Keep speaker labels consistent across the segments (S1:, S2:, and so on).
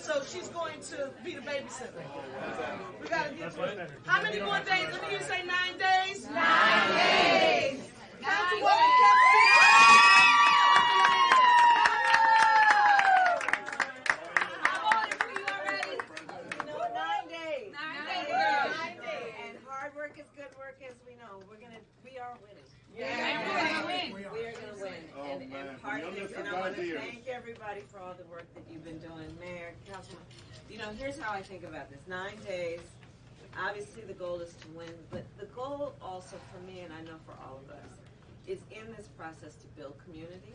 S1: So she's going to be the babysitter. We got to get her. How many more days? Let me hear you say 9 days. 9 days. Councilwoman
S2: work is good work, as we know. We are winning.
S3: Yeah,
S2: we are going to win. And part of this, and I want to thank everybody for all the work that you've been doing. Mayor, Councilman, here's how I think about this. 9 days, obviously the goal is to win, but the goal also for me, and I know for all of us, is in this process to build community,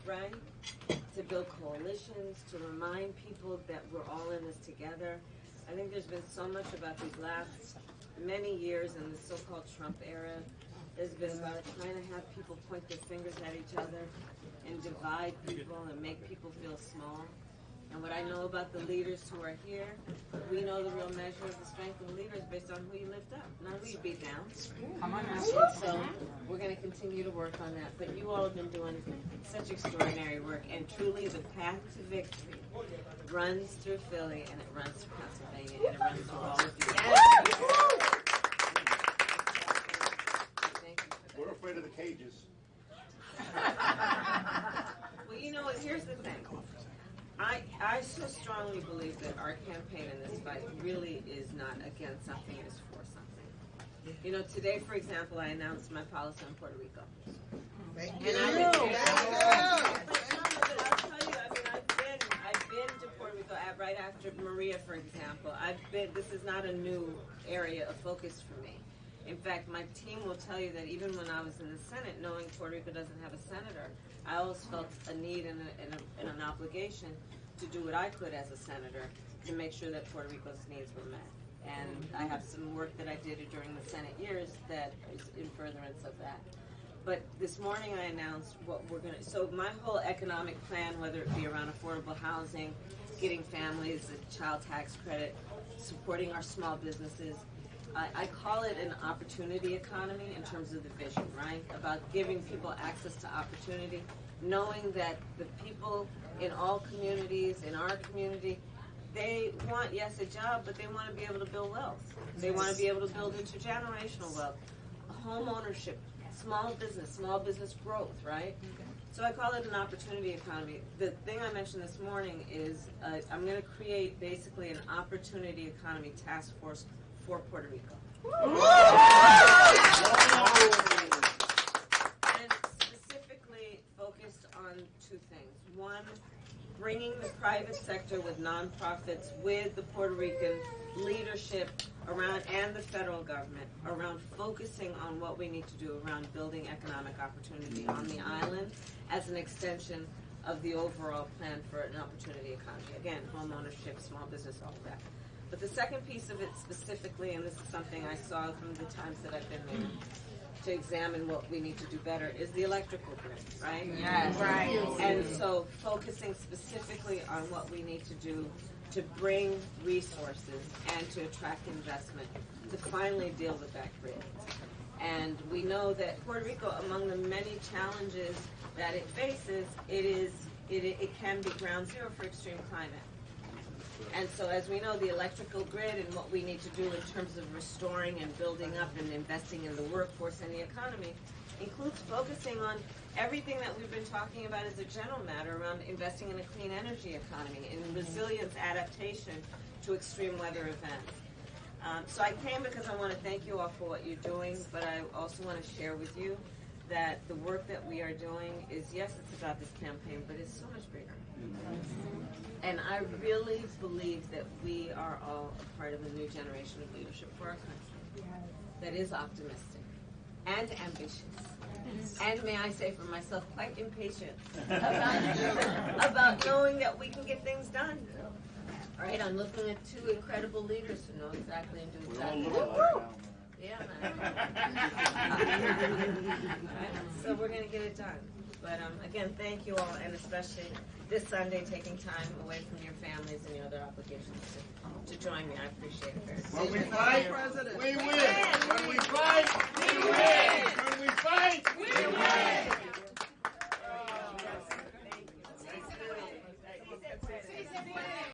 S2: right? To build coalitions, to remind people that we're all in this together. I think there's been so much about these last many years in the so-called Trump era. There's been about trying to have people point their fingers at each other and divide people and make people feel small. And what I know about the leaders who are here, we know the real measure of the strength of the leaders based on who you lift up, not who you beat down. Come on now. So we're going to continue to work on that. But you all have been doing such extraordinary work. And truly the path to victory runs through Philly, and it runs through Pennsylvania, and it runs through all of you. Thank you for that.
S4: We're afraid of the cages.
S2: Well, here's the thing. I so strongly believe that our campaign in this fight really is not against something, it is for something. Today, for example, I announced my policy on Puerto Rico.
S3: Thank you.
S2: And I'll tell you, I've been to Puerto Rico right after Maria, for example. This is not a new area of focus for me. In fact, my team will tell you that even when I was in the Senate, knowing Puerto Rico doesn't have a senator, I always felt a need and an obligation to do what I could as a senator to make sure that Puerto Rico's needs were met. And I have some work that I did during the Senate years that is in furtherance of that. But this morning I announced what we're going to, so my whole economic plan, whether it be around affordable housing, getting families a child tax credit, supporting our small businesses, I call it an opportunity economy in terms of the vision, right? About giving people access to opportunity, knowing that the people in all communities, in our community, they want, yes, a job, but they want to be able to build wealth. They want to be able to build intergenerational wealth, home ownership, small business growth, right? So I call it an opportunity economy. The thing I mentioned this morning is I'm going to create basically an opportunity economy task force for Puerto Rico. And specifically focused on two things. One, bringing the private sector with nonprofits with the Puerto Rican leadership around and the federal government around focusing on what we need to do around building economic opportunity on the island as an extension of the overall plan for an opportunity economy. Again, home ownership, small business, all of that. But the second piece of it specifically, and this is something I saw from the times that I've been there to examine what we need to do better, is the electrical grid, right?
S3: Yes.
S2: Right. And so focusing specifically on what we need to do to bring resources and to attract investment to finally deal with that grid. And we know that Puerto Rico, among the many challenges that it faces, it can be ground zero for extreme climate. And so as we know, the electrical grid and what we need to do in terms of restoring and building up and investing in the workforce and the economy includes focusing on everything that we've been talking about as a general matter around investing in a clean energy economy, in resilience adaptation to extreme weather events. So I came because I want to thank you all for what you're doing, but I also want to share with you that the work that we are doing is, yes, it's about this campaign, but it's so much bigger. And I really believe that we are all a part of a new generation of leadership for our country that is optimistic and ambitious. And may I say for myself, quite impatient about knowing that we can get things done. All right, I'm looking at two incredible leaders who know exactly and do exactly what. Yeah, man. So we're going to get it done. But again, thank you all, and especially this Sunday, taking time away from your families and your other obligations to join me. I appreciate it very much.
S4: When we fight, we win. When we fight,